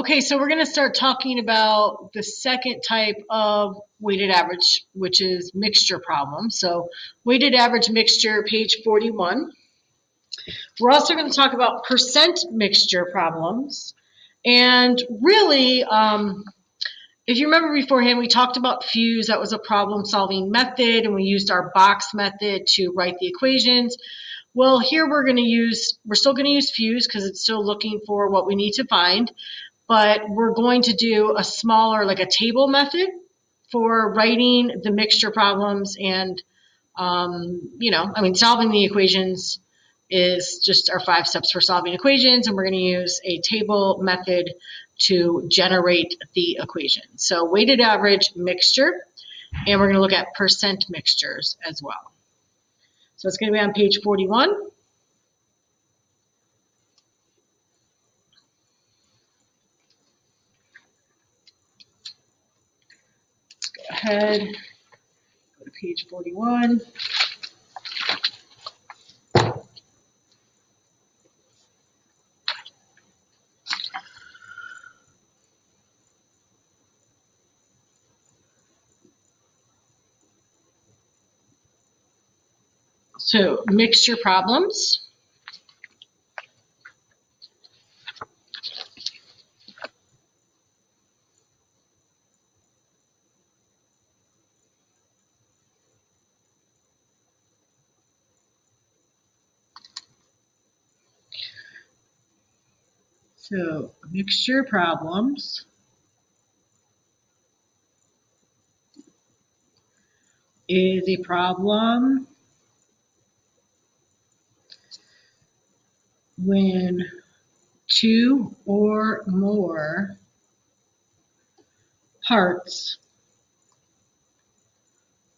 Okay, so we're going to start talking about the second type of weighted average, which is mixture problem. So weighted average mixture, page 41. We're also going to talk about percent mixture problems. And really, if you remember beforehand, we talked about fuse. That was a problem-solving method, and we used our box method to write the equations. Well, here we're still going to use fuse because it's still looking for what we need to find. But we're going to do a smaller, like a table method for writing the mixture problems. And, solving the equations is just our 5 steps for solving equations. And we're going to use a table method to generate the equation. So weighted average mixture, and we're going to look at percent mixtures as well. So it's going to be on page 41. Ahead, go to page 41. So mixture problems. So mixture problems is a problem when two or more parts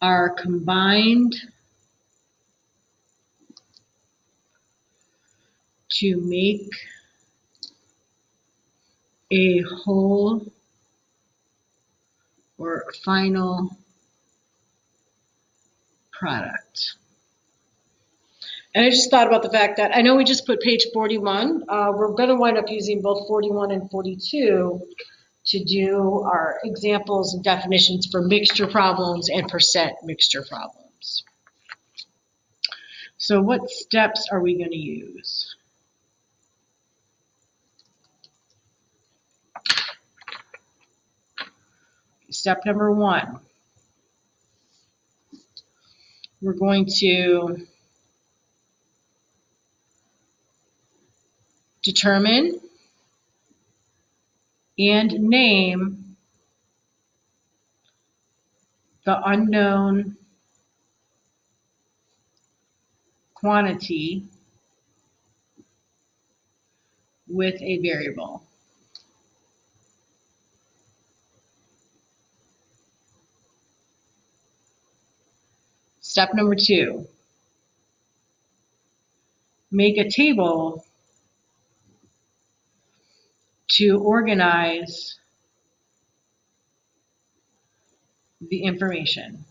are combined to make a whole or final product. And I just thought about the fact that I know we just put page 41. We're going to wind up using both 41 and 42 to do our examples and definitions for mixture problems and percent mixture problems. So what steps are we going to use? Step number 1. We're going to determine and name the unknown quantity with a variable. Step number 2, make a table to organize the information.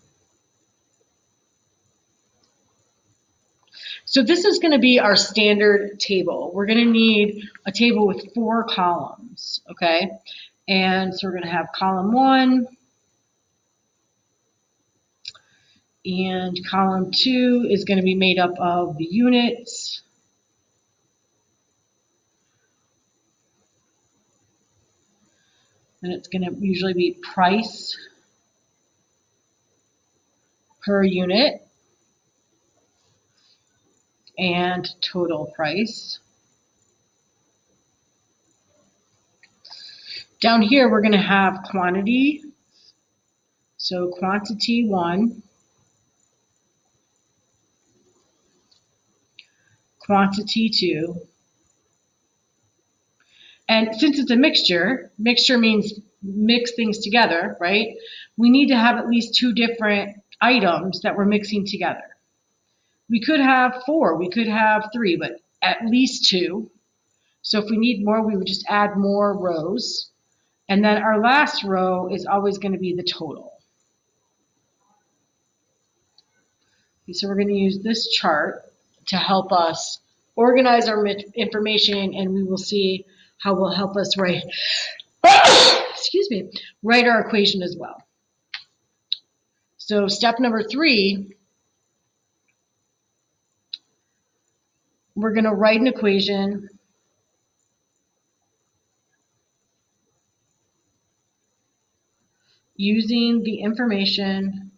So this is going to be our standard table. We're going to need a table with 4 columns, okay? And so we're going to have column 1, and column 2 is going to be made up of the units. And it's going to usually be price per unit and total price. Down here, we're going to have quantity. So quantity 1, quantity 2. And since it's a mixture means mix things together, right? We need to have at least 2 different items that we're mixing together. We could have 4, we could have 3, but at least 2. So if we need more, we would just add more rows. And then our last row is always going to be the total. So we're going to use this chart to help us organize our information, and we will see how it will help us write write our equation as well. So step number 3, we're going to write an equation using the information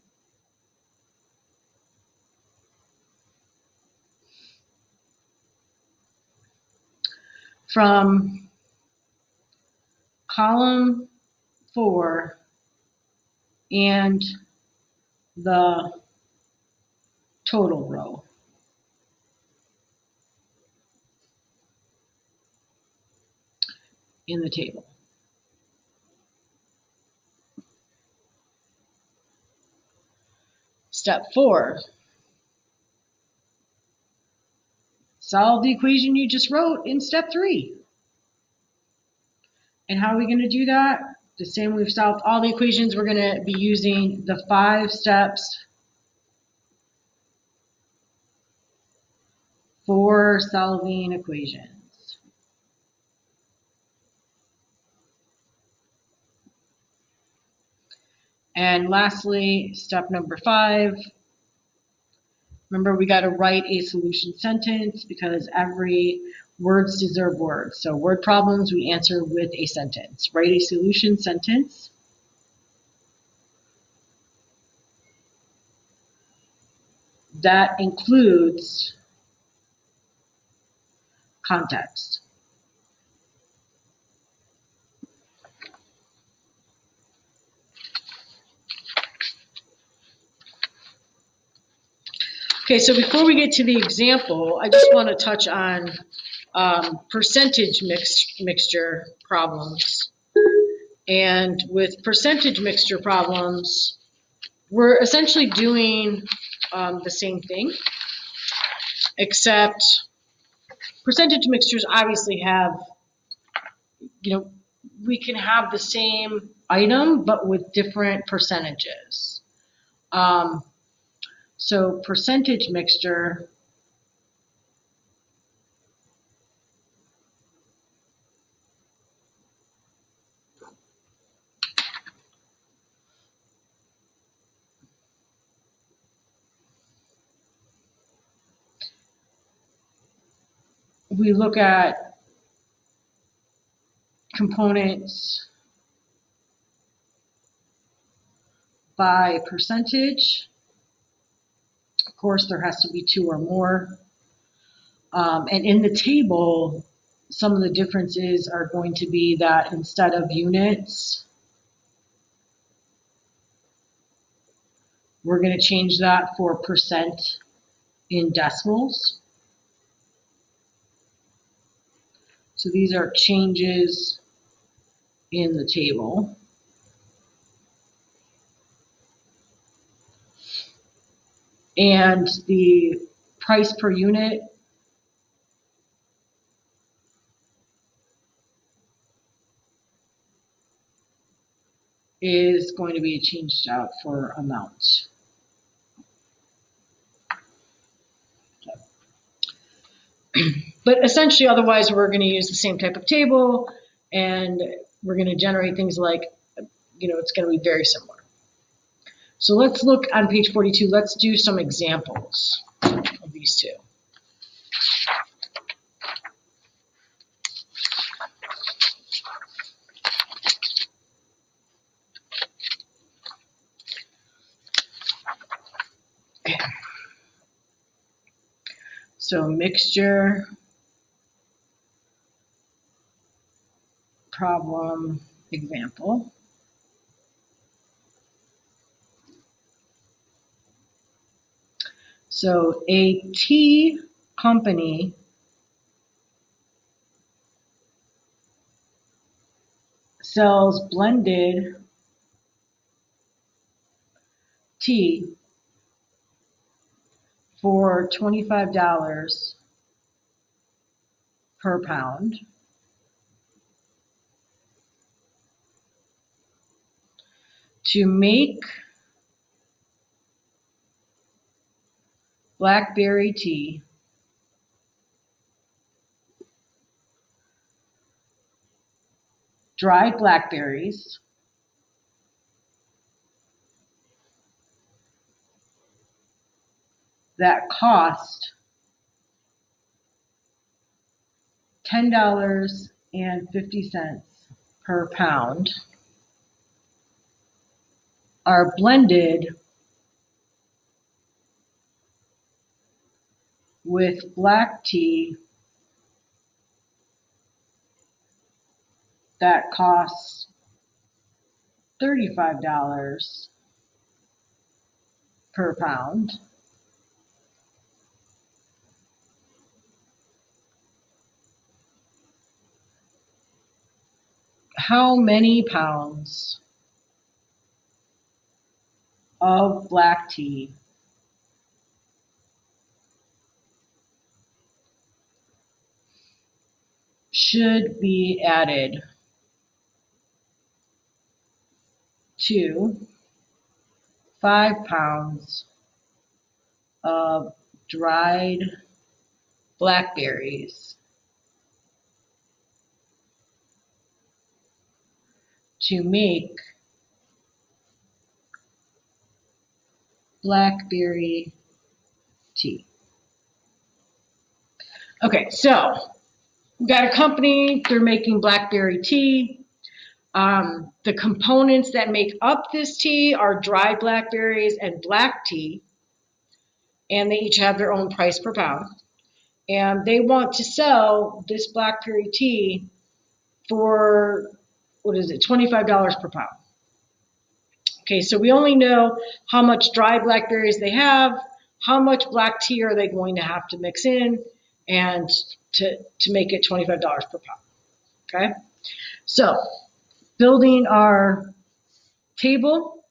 from column 4 and the total row. In the table. Step 4, solve the equation you just wrote in step 3. And how are we going to do that? The same we've solved all the equations, we're going to be using the 5 steps for solving equations. And lastly, step number 5, remember we got to write a solution sentence because every words deserve words. So word problems we answer with a sentence. Write a solution sentence. That includes context. Okay, so before we get to the example, I just want to touch on percentage mixture problems. And with percentage mixture problems, we're essentially doing the same thing, except percentage mixtures obviously have, we can have the same item, but with different percentages. So percentage mixture we look at components by percentage. Of course, there has to be 2 or more. And in the table, some of the differences are going to be that instead of units, we're going to change that for percent in decimals. So these are changes in the table. And the price per unit is going to be changed out for amount. But essentially, otherwise, we're going to use the same type of table, and we're going to generate things like, it's going to be very similar. So let's look on page 42. Let's do some examples of these two. Okay. So mixture problem example. So a tea company sells blended tea for $25 per pound. To make blackberry tea, dried blackberries, that cost $10.50 per pound are blended with black tea that costs $35 per pound. How many pounds of black tea should be added to 5 pounds of dried blackberries to make blackberry tea? Okay, so we've got a company, they're making blackberry tea. The components that make up this tea are dried blackberries and black tea, and they each have their own price per pound. And they want to sell this blackberry tea for, what is it, $25 per pound. Okay, so we only know how much dried blackberries they have, how much black tea are they going to have to mix in, and to make it $25 per pound. Okay, so building our table.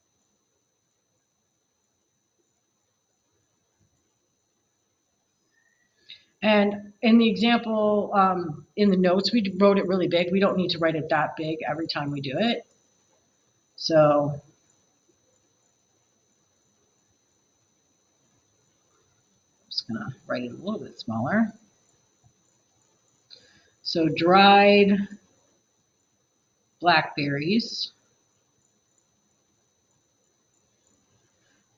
And in the example, in the notes, we wrote it really big. We don't need to write it that big every time we do it. So I'm just gonna write it a little bit smaller. So dried blackberries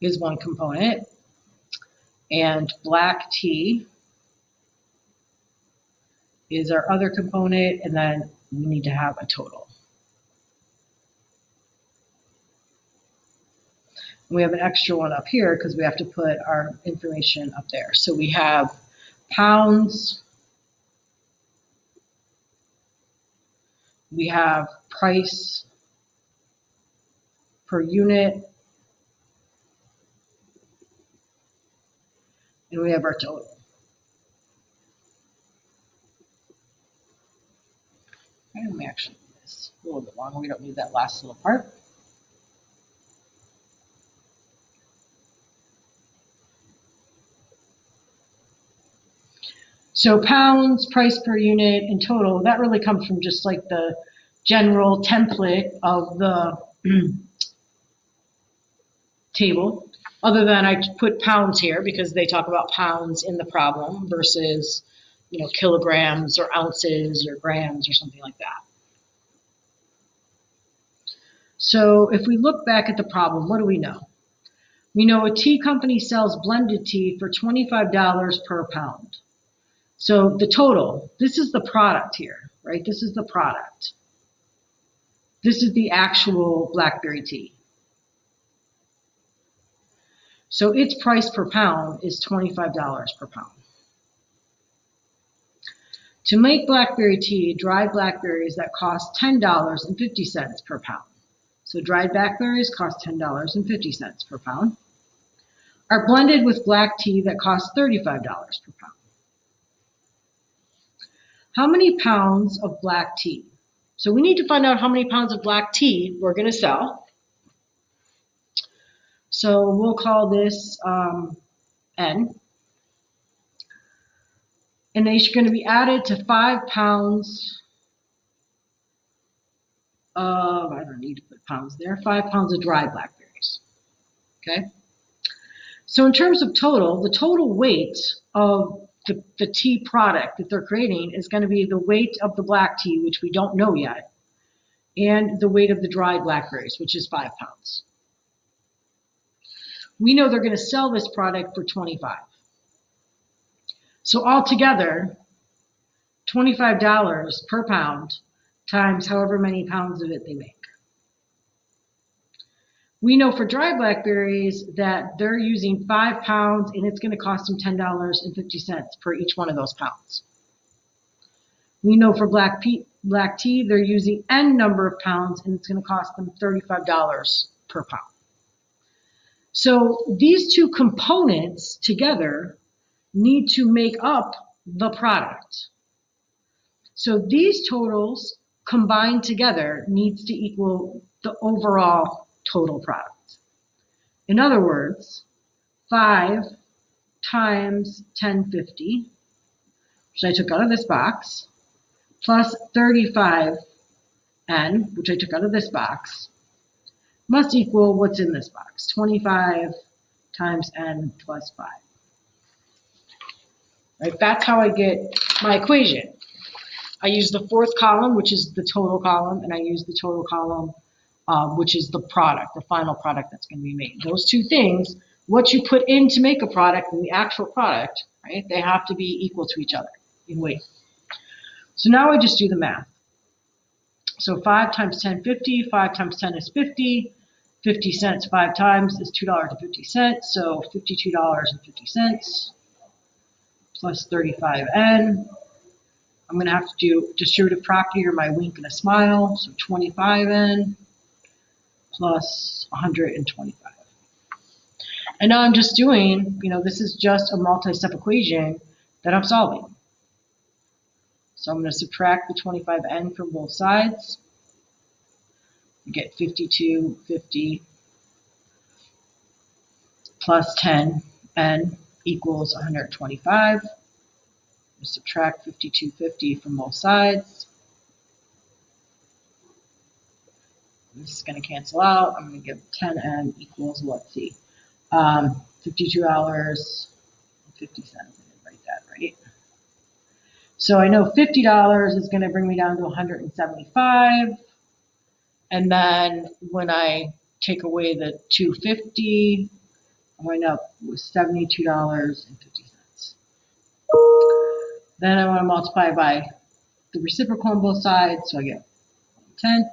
is one component, and black tea is our other component, and then we need to have a total. And we have an extra one up here because we have to put our information up there. So we have pounds, we have price per unit, and we have our total. Okay, let me actually do this a little bit longer. We don't need that last little part. So pounds, price per unit, and total, that really comes from just like the general template of the table. Other than I put pounds here because they talk about pounds in the problem versus, kilograms or ounces or grams or something like that. So if we look back at the problem, what do we know? We know a tea company sells blended tea for $25 per pound. So the total, this is the product here, right? This is the product. This is the actual blackberry tea. So its price per pound is $25 per pound. To make blackberry tea, dried blackberries that cost $10.50 per pound. So dried blackberries cost $10.50 per pound, are blended with black tea that costs $35 per pound. How many pounds of black tea? So we need to find out how many pounds of black tea we're going to sell. So we'll call this N. And they're going to be added to 5 pounds of, I don't need to put pounds there, 5 pounds of dried blackberries. Okay? So in terms of total, the total weight of the tea product that they're creating is going to be the weight of the black tea, which we don't know yet, and the weight of the dried blackberries, which is 5 pounds. We know they're going to sell this product for 25. So altogether, $25 per pound times however many pounds of it they make. We know for dry blackberries that they're using 5 pounds and it's going to cost them $10.50 per each one of those pounds. We know for black tea they're using N number of pounds and it's going to cost them $35 per pound. So these two components together need to make up the product. So these totals combined together needs to equal the overall total product. In other words, 5 times 1050, which I took out of this box, plus 35n, which I took out of this box, must equal what's in this box, 25 times n plus 5. Right? That's how I get my equation. I use the fourth column, which is the total column, and I use the total column, which is the product, the final product that's going to be made. Those two things, what you put in to make a product and the actual product, right, they have to be equal to each other in weight. So now I just do the math. So 5 times 10.50, 5 times 10 is 50. 50 cents 5 times is $2.50. So $52.50 plus 35n. I'm going to have to do distributive property or my wink and a smile. So 25n plus 125. And now I'm just doing, this is just a multi-step equation that I'm solving. So I'm going to subtract the 25n from both sides. You get 52.50 plus 10n equals 125. Subtract 52.50 from both sides. This is going to cancel out. I'm going to give 10n equals, let's see, $52.50. I didn't write that right. So I know $50 is going to bring me down to 175. And then when I take away the 250, I'm going up with $72.50. Then I want to multiply by the reciprocal on both sides, so I get 1/10.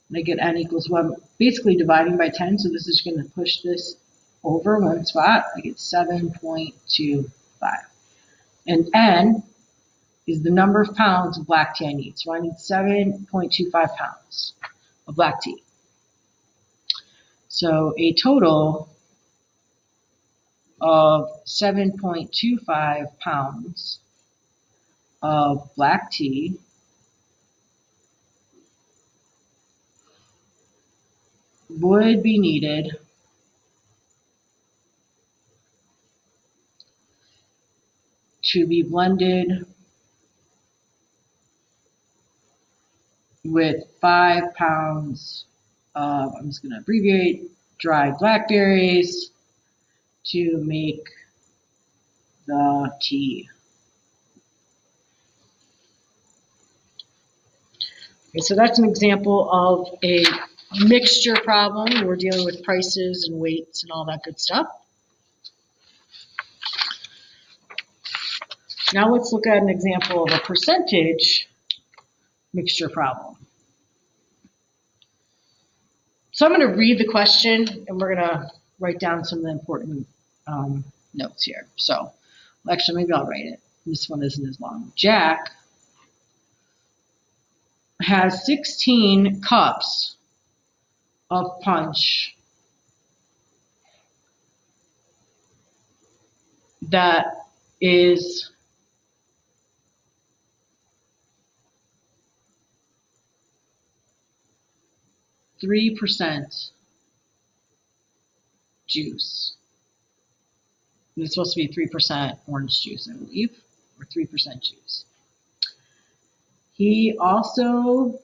And I get n equals 1, basically dividing by 10, so this is going to push this over one spot. I get 7.25. And n is the number of pounds of black tea I need. So I need 7.25 pounds of black tea. So a total of 7.25 pounds of black tea would be needed to be blended with 5 pounds of, I'm just going to abbreviate, dried blackberries to make the tea. Okay, so that's an example of a mixture problem. We're dealing with prices and weights and all that good stuff. Now let's look at an example of a percentage mixture problem. So I'm going to read the question and we're going to write down some of the important notes here. So actually, maybe I'll write it. This one isn't as long. Jack has 16 cups of punch that is %3 juice. And it's supposed to be 3% orange juice, I believe, or 3% juice. He also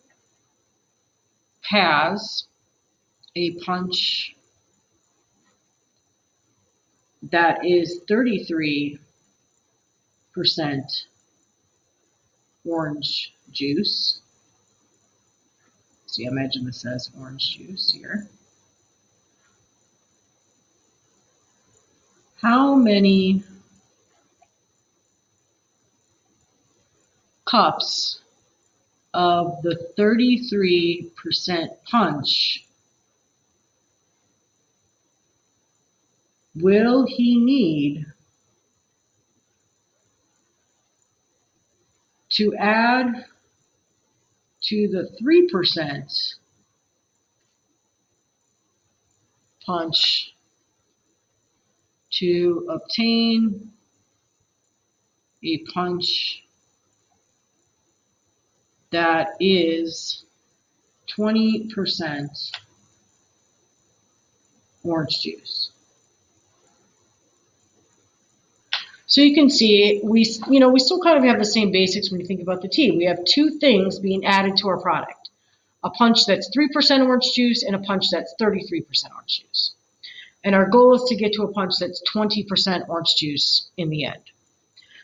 has a punch that is 33% orange juice. So you imagine this as orange juice here. How many cups of the 33% punch will he need to add to the 3% punch to obtain a punch that is 20% orange juice? So you can see we still kind of have the same basics when you think about the tea. We have two things being added to our product: a punch that's 3% orange juice and a punch that's 33% orange juice. And our goal is to get to a punch that's 20% orange juice in the end.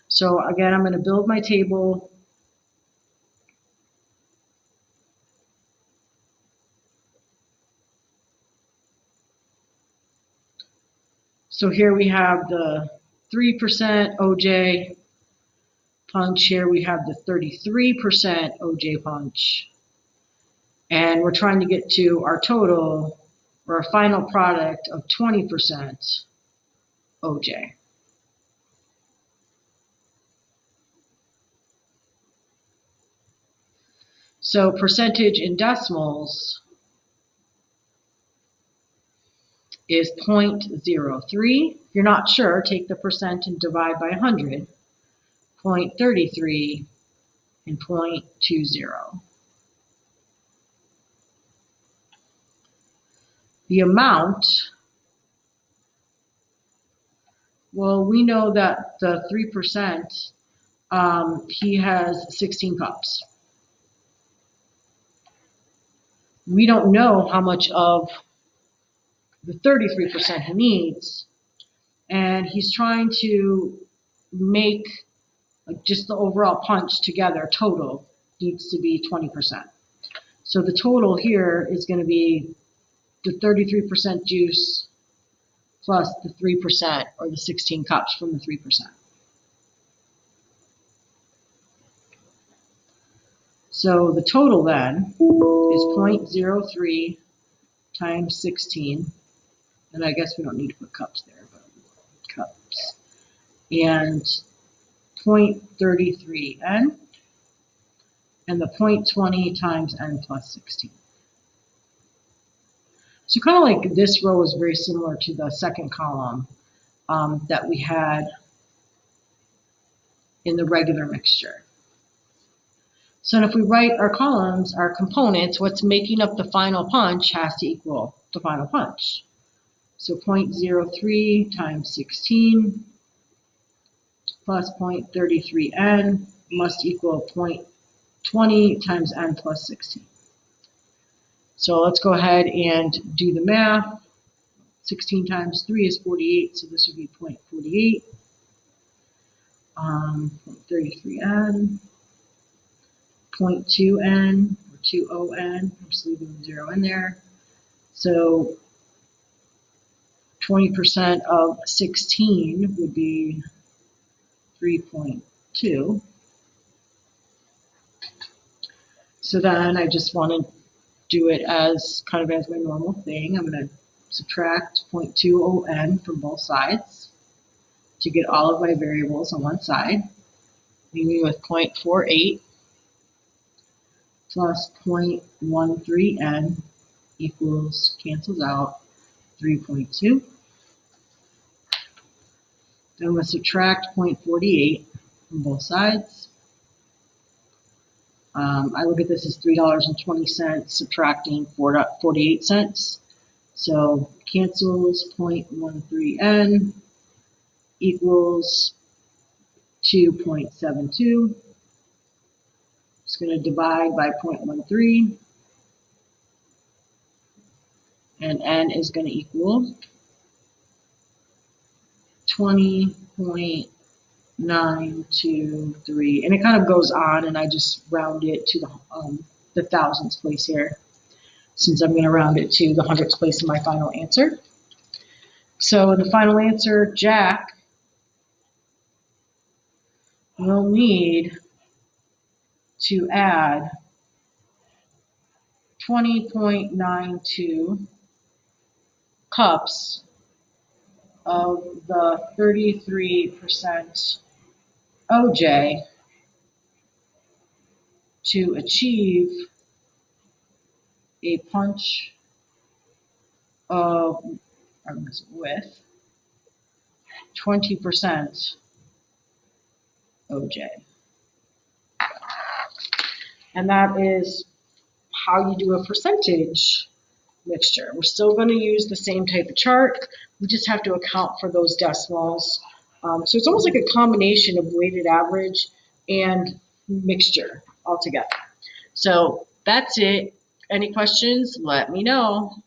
So again, I'm going to build my table. So here we have the 3% OJ punch. Here we have the 33% OJ punch. And we're trying to get to our total, or our final product of 20% OJ. So percentage in decimals is 0.03. If you're not sure, take the percent and divide by 100. 0.33 and 0.20. The amount, well, we know that the 3%, he has 16 cups. We don't know how much of the 33% he needs, and he's trying to make just the overall punch together total needs to be 20%. So the total here is going to be the 33% juice plus the 3%, or the 16 cups from the 3%. So the total then is 0.03 times 16, and I guess we don't need to put cups there, but cups, and 0.33 N, and the 0.20 times N plus 16. So kind of like this row is very similar to the second column that we had in the regular mixture. So if we write our columns, our components, what's making up the final punch has to equal the final punch. So 0.03 times 16 plus 0.33 N must equal 0.20 times N plus 16. So let's go ahead and do the math. 16 times 3 is 48, so this would be 0.48. 0.33 N, 0.2 N, or 2 N, I'm just leaving the 0 in there. So 20% of 16 would be 3.2. So then I just want to do it as kind of as my normal thing. I'm going to subtract 0.20 N from both sides to get all of my variables on one side, leaving with 0.48 plus 0.13 N equals, cancels out, 3.2. Then we'll subtract 0.48 from both sides. I look at this as $3.20 subtracting 48 cents. So cancels 0.13 N equals 2.72. Just going to divide by 0.13. And N is going to equal 20.923. And it kind of goes on, and I just round it to the thousandths place here. since I'm going to round it to the hundredths place in my final answer. So in the final answer, Jack will need to add 20.92 cups of the 33% OJ to achieve a punch of, with 20% OJ. And that is how you do a percentage mixture. We're still going to use the same type of chart. We just have to account for those decimals. So it's almost like a combination of weighted average and mixture altogether. So that's it. Any questions? Let me know.